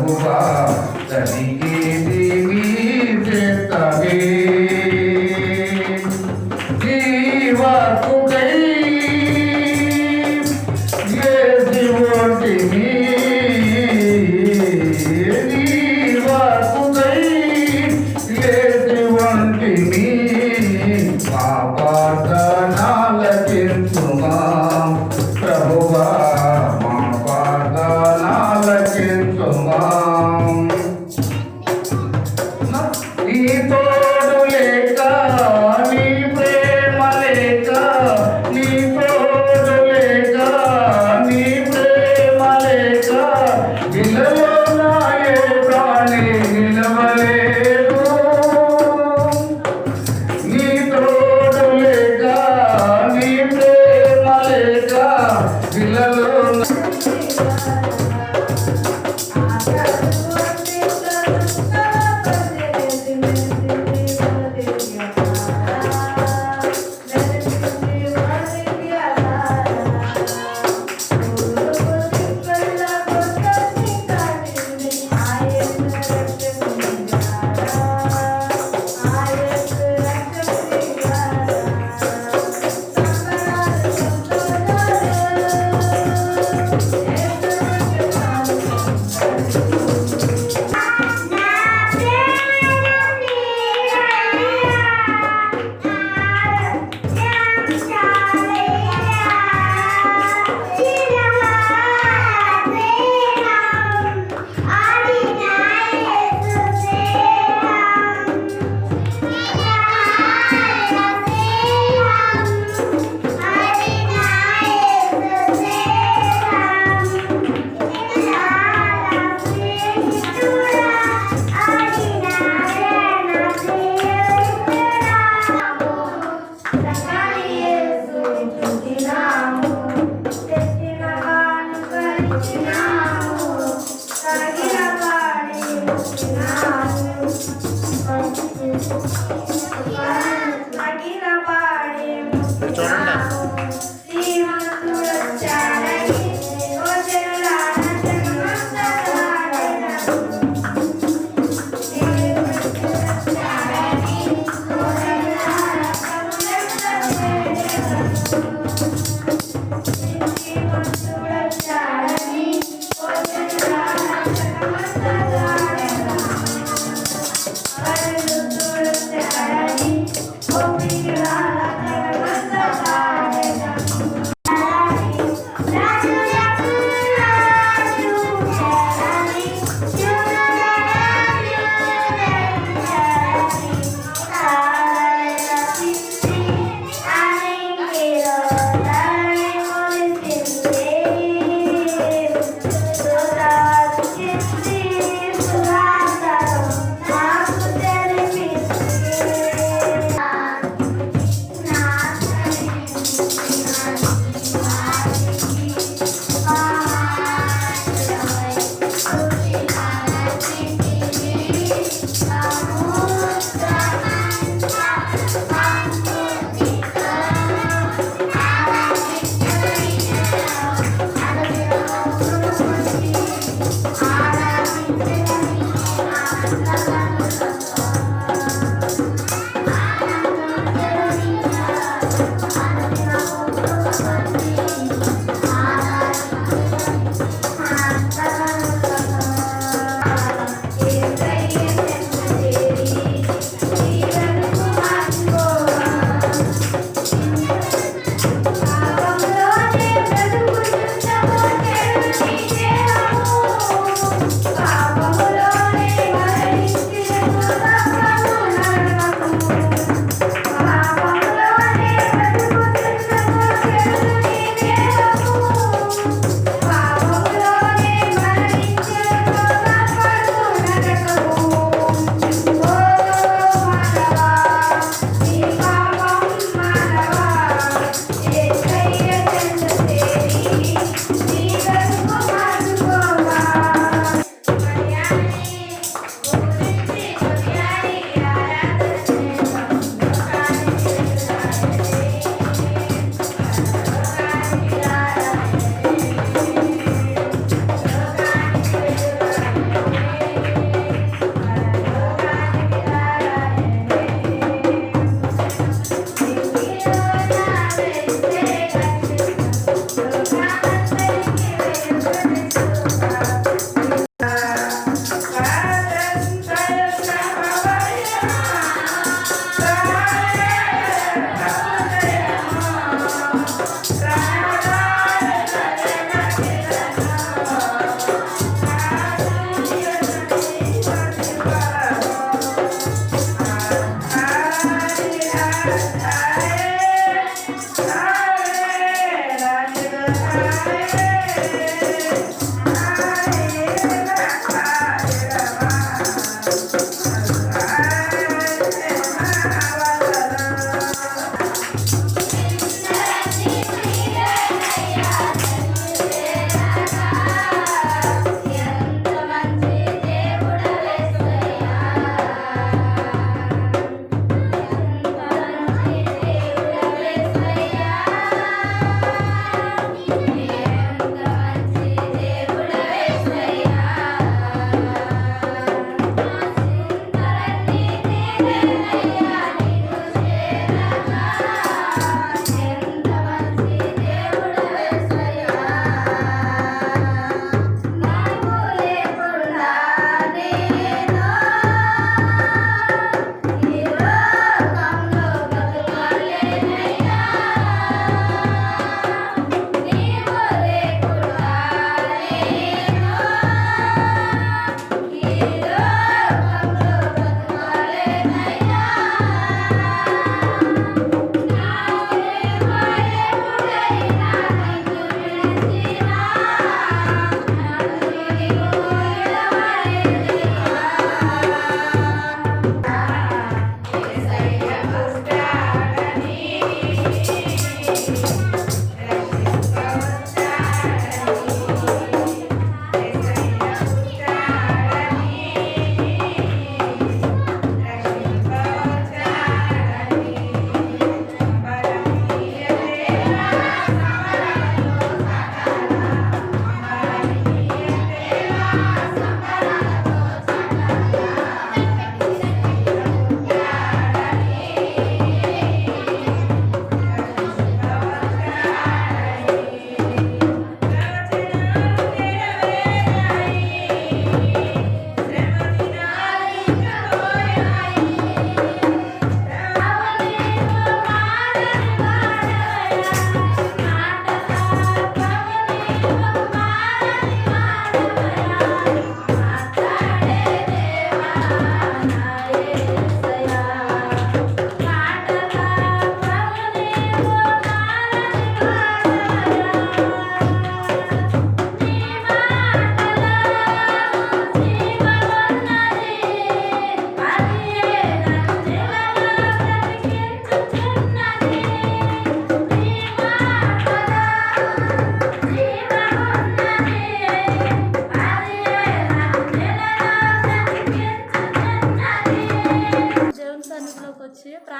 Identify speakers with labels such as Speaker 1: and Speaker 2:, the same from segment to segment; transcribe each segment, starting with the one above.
Speaker 1: ప్రభువా తనికేది నీ చేతవే జీవకుడై యేసువంటిని జీవకుడై యేసువంటిని పాపదనాలకించుమా ప్రభువా మా పాదనాలకించుమా నీ తోడు లేక నీ ప్రేమ లేక నీ తోడు లేక నీ ప్రేమ లేక ఇళ్ళలో నాయే ప్రాణి నిలవలేదు నీ తోడు లేక నీ ప్రేమ లేక ఇళ్ళలో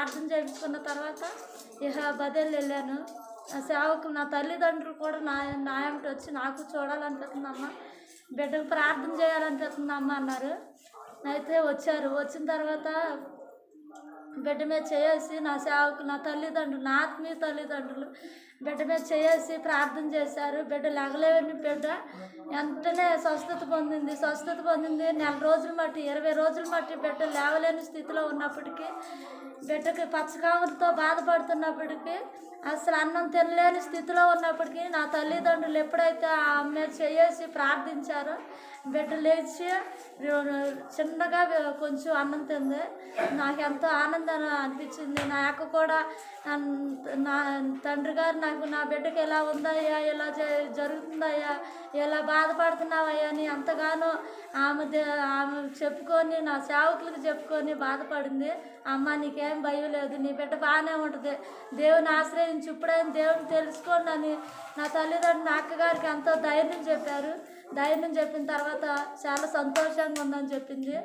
Speaker 2: ప్రార్థన చేయించుకున్న తర్వాత ఇక బదేలు వెళ్ళాను. సేవకు నా తల్లిదండ్రులు కూడా నా వెంట వచ్చి నాకు చూడాలనిపిస్తుందమ్మా, బిడ్డకు ప్రార్థన చేయాలనిపిస్తుందమ్మా అన్నారు. అయితే వచ్చారు. వచ్చిన తర్వాత బిడ్డ మీద చేసి నా సేవకు నా తల్లిదండ్రులు, నా ఆత్మీయ తల్లిదండ్రులు బిడ్డ మీద చేసి ప్రార్థన చేశారు. బిడ్డ లెగలేని బిడ్డ వెంటనే స్వస్థత పొందింది. నెల రోజులు మట్టి 20 రోజులు మట్టి బిడ్డ లేవలేని స్థితిలో ఉన్నప్పటికీ, బిడ్డకి పచ్చకాములతో బాధపడుతున్నప్పటికీ, అసలు అన్నం తినలేని స్థితిలో ఉన్నప్పటికీ నా తల్లిదండ్రులు ఎప్పుడైతే ఆ అమ్మాయి చేసి ప్రార్థించారో బిడ్డ లేచి చిన్నగా కొంచెం అన్నం తింది. నాకు ఎంతో ఆనందం అనిపించింది. నా అక్క కూడా నా తండ్రి గారు నాకు నా బిడ్డకి ఎలా ఉందయ్యా, ఇలా జరుగుతుందయ్యా, ఎలా బాధపడుతున్నావయ్యా అని ఎంతగానో ఆమె చెప్పుకొని నా సేవకులకు చెప్పుకొని బాధపడింది. అమ్మ నీకేం భయం లేదు, నీ బిడ్డ బాగానే ఉంటుంది, దేవుని ఆశ్రయించి ఇప్పుడైనా దేవుని తెలుసుకోండి అని నా తల్లిదండ్రులు నా అక్కగారికి ఎంతో ధైర్యం చెప్పారు. ధైర్యం చెప్పిన తర్వాత చాలా సంతోషంగా ఉందని చెప్పింది.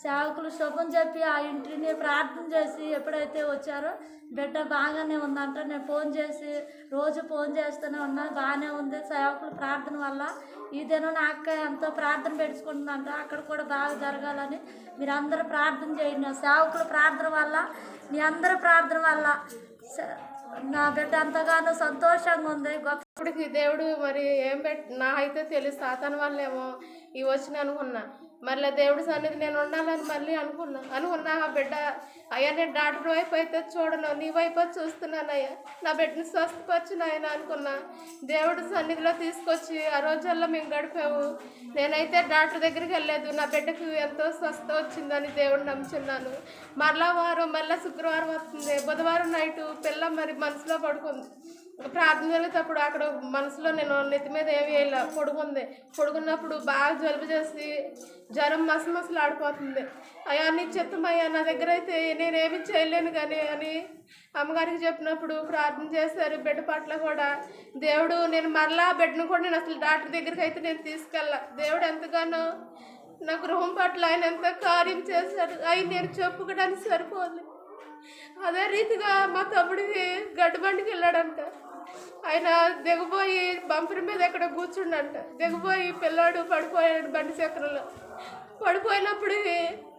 Speaker 2: సేవకులు శుభం చెప్పి ఆ ఇంటిని ప్రార్థన చేసి ఎప్పుడైతే వచ్చారో బిడ్డ బాగానే ఉందంట. నేను రోజు ఫోన్ చేస్తూనే ఉన్నాను, బాగానే ఉంది. సేవకులు ప్రార్థన వల్ల ఈ దినం నా అక్క ఎంతో ప్రార్థన పెట్టుకుంటుందంట. అక్కడ కూడా బాగా జరగాలని మీరు అందరూ ప్రార్థన చేయండి. సేవకుల ప్రార్థన వల్ల, మీ అందరి ప్రార్థన వల్ల నా బిడ్డ ఎంతగానో సంతోషంగా ఉంది.
Speaker 3: ఇప్పటికి దేవుడు మరి ఏం నా అయితే తెలుసు సాతాను వల్లేమో ఇవి వచ్చిన అనుకున్నా. మళ్ళీ దేవుడి సన్నిధి నేను ఉండాలని మళ్ళీ అనుకున్నా ఆ బిడ్డ అయ్యా నేను డాక్టర్ వైపు అయితే చూడను, నీ వైపు చూస్తున్నానయ్యా, నా బిడ్డని స్వస్థపరిచిన ఆయన అనుకున్నా. దేవుడి సన్నిధిలో తీసుకొచ్చి ఆ రోజుల్లో మేము గడిపాము. నేనైతే డాక్టర్ దగ్గరికి వెళ్ళలేదు, నా బిడ్డకు ఎంతో స్వస్థ వచ్చిందని దేవుడిని నమ్ముచున్నాను. మళ్ళీ శుక్రవారం వస్తుంది, బుధవారం నైటు పిల్ల మరి మనసులో పడుకుంది. ప్రార్థన జరిగేటప్పుడు అక్కడ మనసులో నేను నెత్తి మీద ఏమి వేయాల పొడుగున్నప్పుడు బాగా జలుబు చేసి జ్వరం మసలు ఆడిపోతుంది. అయ్యా నీ చిత్తమయ్యా, నా దగ్గర అయితే నేనేమి చేయలేను కానీ అని అమ్మగారికి చెప్పినప్పుడు ప్రార్థన చేశారు. బిడ్డ పట్ల కూడా దేవుడు నేను మరలా బిడ్డను కూడా నేను అసలు డాక్టర్ దగ్గరికి అయితే నేను తీసుకెళ్ళా. దేవుడు ఎంతగానో నా గృహం పట్ల ఆయన ఎంత కార్యం చేశాడు. అవి నేను చెప్పుకోవడానికి సరిపోదు. అదే రీతిగా మా తమ్ముడికి గడ్డబండికి వెళ్ళాడంట. ఆయన దిగబోయి బంపర్ మీద ఎక్కడ కూర్చుండంట. దిగబోయి పిల్లాడు పడిపోయాడు బండి చక్రంలో. పడిపోయినప్పుడు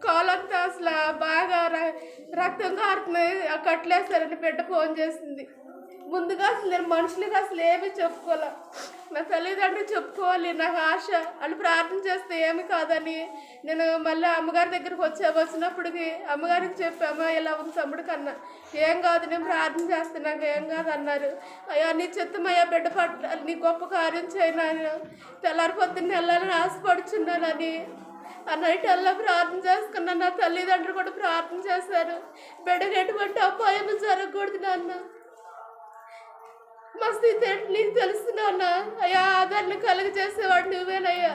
Speaker 3: కాలంతా అసలు బాగా రక్తం కారుతుంది. కట్లేస్తారని బిడ్డ ఫోన్ చేసింది. ముందుగా అసలు నేను మనుషులకి అసలు ఏమీ చెప్పుకోలే. నా తల్లిదండ్రులు చెప్పుకోవాలి, నాకు ఆశ. వాళ్ళు ప్రార్థన చేస్తే ఏమి కాదని నేను మళ్ళీ అమ్మగారి దగ్గరికి వచ్చినప్పటికి అమ్మగారికి చెప్పామా ఇలా ఉంది తమ్ముడు కన్నా, ఏం కాదు నేను ప్రార్థన చేస్తే నాకు ఏం కాదు అన్నారు. అయ్యా నీ చిత్తమయ్యా, బిడ్డ పట్ల నీ గొప్ప కార్యం చేయను, తెల్లారి పొద్దున్న వెళ్ళాలని ఆశపడుచున్నానని ఆ నైట్ అలా ప్రార్థన చేసుకున్నాను. నా తల్లిదండ్రులు కూడా ప్రార్థన చేశారు. బిడ్డకు ఎటువంటి అపాయం జరగకూడదు నాన్న. మా స్థితి నీకు తెలుసు నాన్న. అయ్యా ఆదరణ కలుగజేసేవాడు నువ్వేనయ్యా.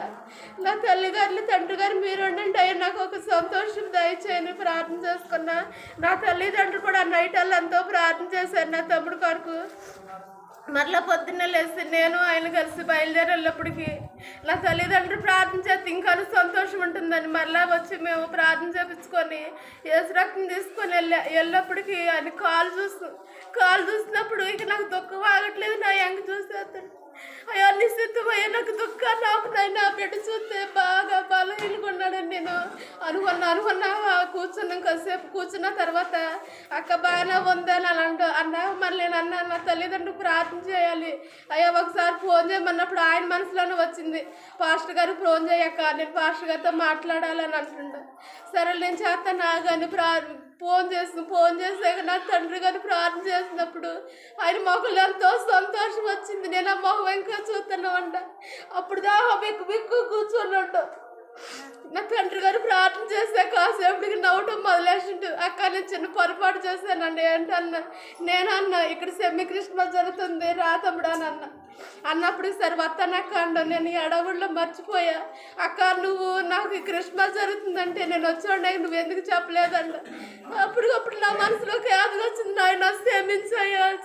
Speaker 3: నా తల్లిగారులు తండ్రి గారు మీరు ఉండండి అయ్యా, నాకు ఒక సంతోషం దయచేయని ప్రార్థన చేసుకున్నా. నా తల్లిదండ్రులు కూడా నైట్ అలా ఎంతో ప్రార్థన చేశారు నా తమ్ముడు కొరకు. మరలా పొద్దున్నే లేసి నేను ఆయన కలిసి బయలుదేరి వెళ్ళప్పటికి నా తల్లిదండ్రులు ప్రార్థన చేస్తే ఇంకా సంతోషం ఉంటుందని మరలా వచ్చి మేము ప్రార్థన చేపించుకొని యేసు రక్తం తీసుకొని వెళ్ళప్పటికి ఆయన కాలు చూసినప్పుడు ఇక నాకు దుఃఖం ఆగట్లేదు. నా ఎంగ చూసేస్తాడు. అయ్యా నిశ్చితమయ్యా, నాకు దుఃఖాన్ని ఆపునైనా బిడ్డ చూస్తే బాగా బలహీనకున్నాడని నేను అనుకున్నా. కూర్చున్నాం, కాసేపు కూర్చున్న తర్వాత అక్క బాగానే ఉందని అన్నా. మళ్ళీ నేను అన్నా నా తల్లిదండ్రులు ప్రార్థన చేయాలి అయ్యా, ఒకసారి ఫోన్ చేయమన్నప్పుడు ఆయన మనసులోనే వచ్చింది, పాస్టర్ గారు ఫోన్ చేయక్క, నేను పాస్టర్ గారితో మాట్లాడాలని అంటుండే. సరే నేను చేస్తాను కానీ ఫోన్ చేసాక నా తండ్రి గారు ప్రార్థన చేసినప్పుడు ఆయన మొక్కలు ఎంతో సంతోషం వచ్చింది. నేను ఆ మొహం ఇంకా చూస్తున్నామంట. అప్పుడు దాకా బిక్కు కూర్చొని ఉంటాం. నా తండ్రి గారు ప్రార్థన చేస్తే కాసేపటికి నవ్వటం మొదలేసిండు. అక్క నేను చిన్న పొరపాటు చేశానండి ఏంటన్నా. నేనన్నా ఇక్కడ సెమీ క్రిస్మస్ జరుగుతుంది రా తమ్ముడు అని అన్నప్పుడు సరే వస్తానక్క అండు. నేను ఎడవుల్లో మర్చిపోయా. అక్క నువ్వు నాకు క్రిస్మస్ జరుగుతుందంటే నేను వచ్చాడు, నువ్వు ఎందుకు చెప్పలేదంట. అప్పటికప్పుడు నా మనసులోకి యాదన వచ్చింది, ఆయన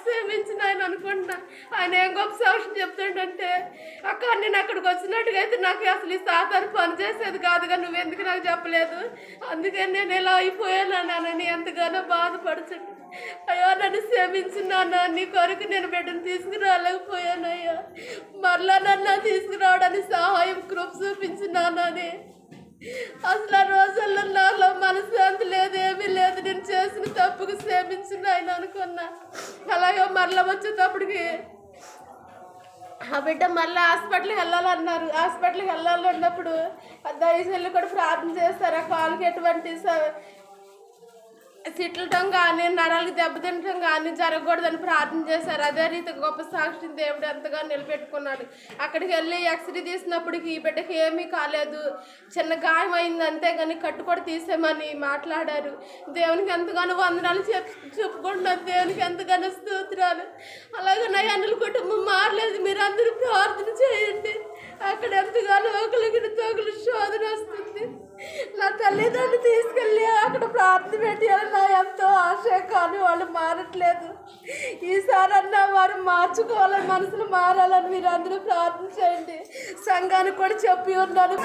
Speaker 3: క్షమించి ఆయన అనుకుంటున్నా. ఆయన ఏం గొప్ప సాక్ష్యం చెప్తాడంటే, అక్క నేను అక్కడికి వచ్చినట్టుగా అయితే నాకు అసలు ఈ సాతాను పని చేసేది కాదుగా, నువ్వెందుకు నాకు చెప్పలేదు, అందుకే నేను ఇలా అయిపోయాను అని ఎంతగానో బాధపడుతుంది. అయ్యో నన్ను క్షమించున్నానా, నీ కొరకు నేను బిడ్డను తీసుకురాలేకపోయానయ్యా, మరలా నన్ను తీసుకురావడానికి సహాయం కృప చూపించున్నానని. అసలు ఆ రోజుల్లో నాలో మనశ్శాంతి లేదు, ఏమీ లేదు, నేను చేసిన తప్పుకు క్షమించున్నాయని అనుకున్నా. అలాగే మరలా వచ్చేటప్పటికి ఆ బిడ్డ మళ్ళీ హాస్పిటల్కి వెళ్ళాలన్నారు. హాస్పిటల్కి వెళ్ళాలన్నప్పుడు దయచేసి కూడా ప్రార్థన చేస్తారు. ఆ కాలుకి ఎటువంటి సిట్లటం కానీ నరాలకు దెబ్బతినటం కానీ జరగకూడదని ప్రార్థన చేశారు. అదే రీతి గొప్ప సాక్షిని దేవుడు ఎంతగా నిలబెట్టుకున్నాడు. అక్కడికి వెళ్ళి ఎక్స్రే తీసినప్పటికీ ఈ బిడ్డకి ఏమీ కాలేదు, చిన్న గాయం అయింది అంతేగాని కట్టు కూడా తీసేమని మాట్లాడారు. దేవునికి ఎంతగానో వందనాలు చెప్పుకుంటున్నారు, దేవునికి ఎంతగానో స్తోత్రాలు. అలాగే నా అన్నల కుటుంబం మారలేదు, మీరు అందరూ ప్రార్థన చేయండి. అక్కడ ఎంతగానో ఒకరికి తగులు శోధన వస్తుంది. నా తల్లిదండ్రులు తీసుకెళ్ళి అక్కడ ప్రార్థన పెట్టాలని నా ఎంతో ఆశ, కానీ వాళ్ళు మారట్లేదు. ఈసారి అన్నా వారు మార్చుకోవాలని, మనసులు మారాలని మీరు అందరూ ప్రార్థన చేయండి. సంఘానికి కూడా చెప్పి ఉన్నాను.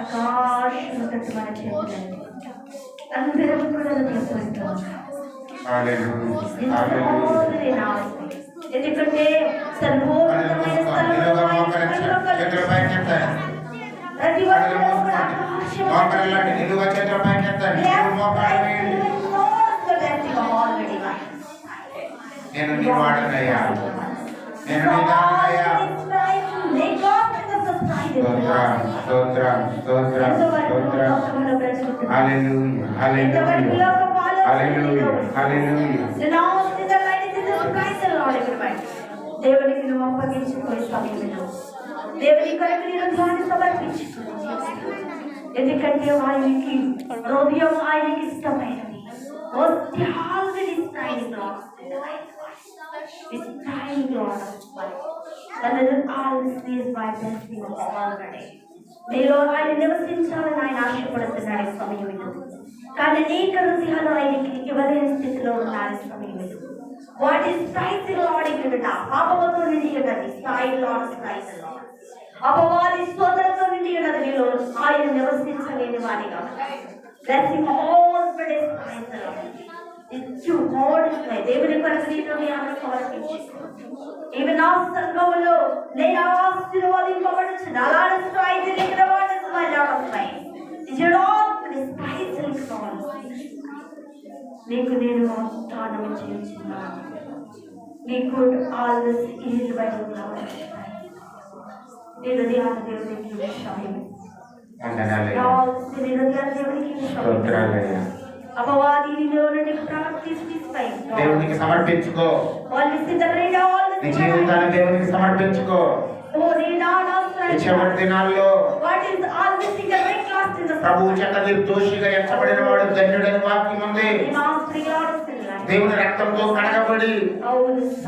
Speaker 2: ఆకాశం తట్టు మన చేతులండి అందరం కూడా ప్రస్తుతం ఎందుకంటే సర్వోన్నతమైన ప్రతి ఒక్కరూ
Speaker 1: నేను నీ వాడనయ్యా, నేను నీ దానయ్యా. స్తోత్రం స్తోత్రం స్తోత్రం స్తోత్రం. హల్లెలూయా హల్లెలూయా హల్లెలూయా హల్లెలూయా.
Speaker 2: దేవునికి నువ్వు అప్పగించుకునే సమయంలో దేవుని కొరకు నేను ధ్యానం సమర్పించుకున్నాను. ఎందుకంటే ఆయనకి హృదయం ఆయనకి ఇష్టమైనది. మీలో ఆయన నివసించాలని ఆయన ఆశపడుతున్నాడు సమయంలో. కానీ అనేక హృదయాలు ఆయనకి ఇవ్వలేని స్థితిలో ఉన్నారు సమయంలో. వాట్ ఈస్ ప్రైజ్ లార్డ్ పాపముతో నిండి ఉన్నది స్థాయి లార్డ్ ప్రైజ్ లార్డ్. అపవాది సోదరులతో నిండి ఉన్నది మీలో ఆయన నివసించలేని వారిగా. Blessing all praise Lord. ఇచ్చు మోడల్ దేవుని కొరకు నీతో సమర్పించి ఈవెన్ ఆ సంఘములో నేను ఆశీర్వదింపబడుచున్న అలాంటి స్థాయి దగ్గర వాటి నీకు నేను వాగ్దానం చేస్తున్నాను. నీకు ఆల్వేస్ ఈజ్ బయట నేను ధ్యాన దేవునికి సహాయం
Speaker 1: దేవునికి సమర్పించుకో. నీ జీవితాన్ని దేవునికి సమర్పించుకో. చివరి దినాల్లో ప్రభువు చెడ్డ నిర్దోషిగా ఎంచబడిన వాడు ధన్యుడని వాక్యం ఉంది. దేవుని రక్తంతో కడగబడి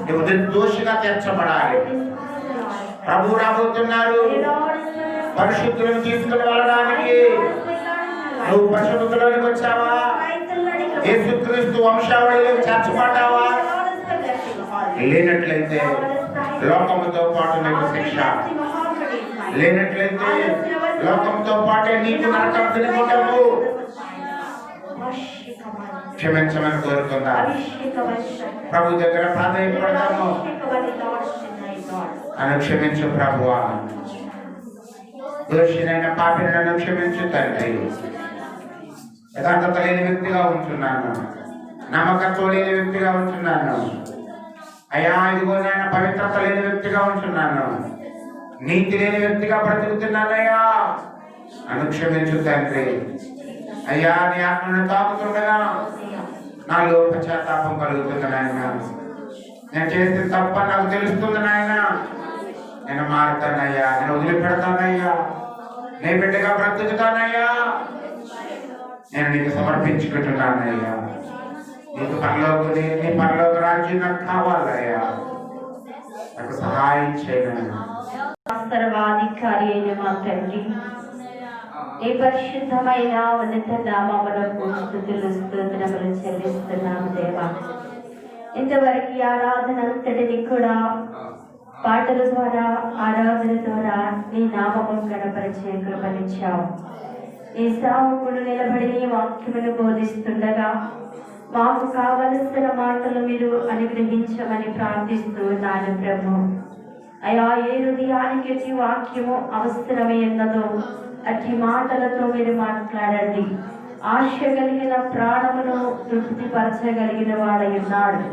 Speaker 1: నువ్వు నిర్దోషిగా తీర్చబడాలి. ప్రభు రాబోతున్నారు పరిశుద్ధులను తీసుకుని వెళ్ళడానికి. నువ్వు పరిశుద్ధులోనికి వచ్చావా? యేసుక్రీస్తు వంశావళిలోకి చేర్చబడ్డావా? లేనట్లయితే లోకముతో పాటు నీకు శిక్ష, లేనట్లయితే లోకంతో పాటే నీకు నరకం తిరుగుతావు. క్షమించమని కోరుకుందాం. ప్రభు దగ్గర ప్రాధాన్యపడతాము. నన్ను క్షమించు ప్రభువా, దోషినైన పాపిని నన్ను క్షమించు తండ్రి. యథార్థత లేని వ్యక్తిగా ఉంటున్నాను, నమ్మకత్వం లేని వ్యక్తిగా ఉంటున్నాను అయ్యా. ఇదిగో నేను పవిత్రత లేని వ్యక్తిగా ఉంటున్నాను, నీతి లేని వ్యక్తిగా బ్రతుకుతున్నానయ్యా. నన్ను క్షమించు తండ్రి. అయ్యా నీ ఆత్మను తాకుతుండగా నాలో పశ్చాత్తాపం కలుగుతుంది నాయన. నేను చేసిన తప్ప నాకు తెలుస్తుంది నాయన. నేను మారుతానయ్యా, నేను వదిలిపెడతానయ్యా, నీ బిడ్డగా బ్రతుకుతానయ్యా. నేను నీకు సమర్పించుకుంటున్నానయ్యా. నీకు నీ పరలోక రాజ్యం నాకు కావాలయ్యా. నాకు సహాయం చేయను.
Speaker 2: సర్వాధికారి అయిన మా తండ్రి, నీ పరిశుద్ధమైన ఉన్నత నామమునకు స్తుతులు స్తోత్రములు చెల్లిస్తున్నాము దేవా. ఇంతవరకు ఆరాధన అంతటిని కూడా పాటల ద్వారా ఆరాధన ద్వారా నీ నామమును గణపరిచే కృపనిచ్చావు. నీ సేవకుడు నిలబడి నీ వాక్యమును బోధిస్తుండగా మాకు కావలసిన మాటలు మీరు అనుగ్రహించమని ప్రార్థిస్తూ ఉన్నాను ప్రభు. అయా ఏ హృదయానికి ఎట్టి వాక్యము అవసరమైనదో అట్టి మాటలతో మీరు మాట్లాడండి. ఆశ కలిగిన ప్రాణమును తృప్తిపరచగలిగిన వాడై ఉన్నాడు.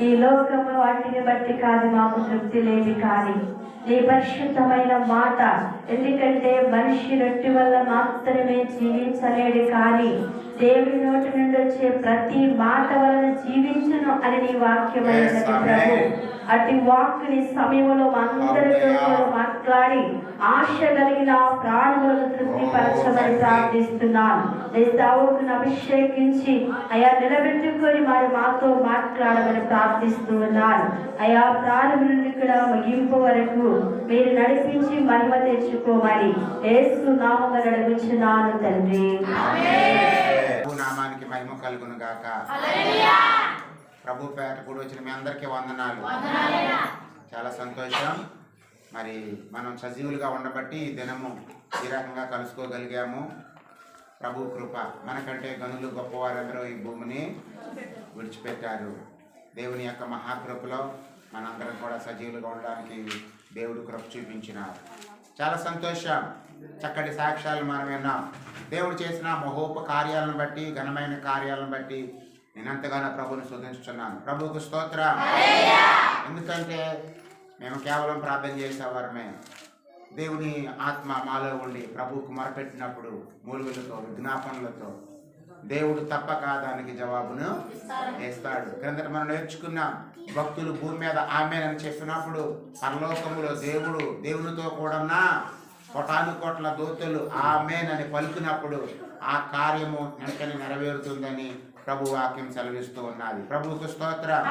Speaker 2: ఈ లోకము వాటిని బట్టి కాదు మాకు తృప్తి లేదు, కానీ నీ పరిశుద్ధమైన మాట. ఎందుకంటే మనిషి రొట్టె వల్ల మాత్రమే జీవించలేడు, కానీ దేవుని నోటి నుండి వచ్చే ప్రతి మాట వలన జీవించును అని నీ వాక్యమైనది ప్రభు. అటు వాక్కుని సమయంలో అందరితో మాట్లాడి ఆశ కలిగిన ప్రాణులను తృప్తిపరచమని ప్రార్థిస్తున్నాను. నీ సేవకుని అభిషేకించి అయా నిలబెట్టుకొని మరి మాతో మాట్లాడమని ప్రార్థిస్తూ ఉన్నాను. అయా ప్రాణం నుండి కూడా ముగింపు వరకు మీరు నడిపించి మహిమ తెచ్చుకోమని యేసు నామమున నడుచున్నాను తండ్రి.
Speaker 1: నామానికి మహిమ కలుగును గాక. ప్రభు పేట కూడా వచ్చిన మీ అందరికీ వందనాలు. చాలా సంతోషం.
Speaker 4: మరి మనం సజీవులుగా ఉండబట్టి ఈ దినము ఈ రకంగా కలుసుకోగలిగాము. ప్రభు కృప. మనకంటే గనులు గొప్పవారందరూ ఈ భూమిని విడిచిపెట్టారు. దేవుని యొక్క మహాకృపలో మనందరం కూడా సజీవులుగా ఉండడానికి దేవుడు కృప చూపించినారు. చాలా సంతోషం. చక్కటి సాక్ష్యాలు మనం విన్నాం. దేవుడు చేసిన మహోపకార్యాలను బట్టి, ఘనమైన కార్యాలను బట్టి నేను ఎంతగానో ప్రభుని స్తుతించుచున్నాను. ప్రభువుకు స్తోత్రం. ఎందుకంటే మేము కేవలం ప్రార్థన చేసేవారమే. దేవుని ఆత్మ మాలో ఉండి ప్రభువుకు మొరపెట్టినప్పుడు మూలుగులతో, విజ్ఞాపనలతో దేవుడు తప్పక దానికి జవాబును ఇస్తాడు. క్రిందట మనం నేర్చుకున్నాం, భక్తులు భూమి మీద ఆమేనని చెప్పినప్పుడు పరలోకములో దేవునితో కూడా కోటాను కోట్ల దూతలు ఆమేనని పలుకున్నప్పుడు ఆ కార్యము వెంటనే నెరవేరుతుందని ప్రభు వాక్యం సెలవిస్తూ ఉన్నది. ప్రభువుకు స్తోత్రం.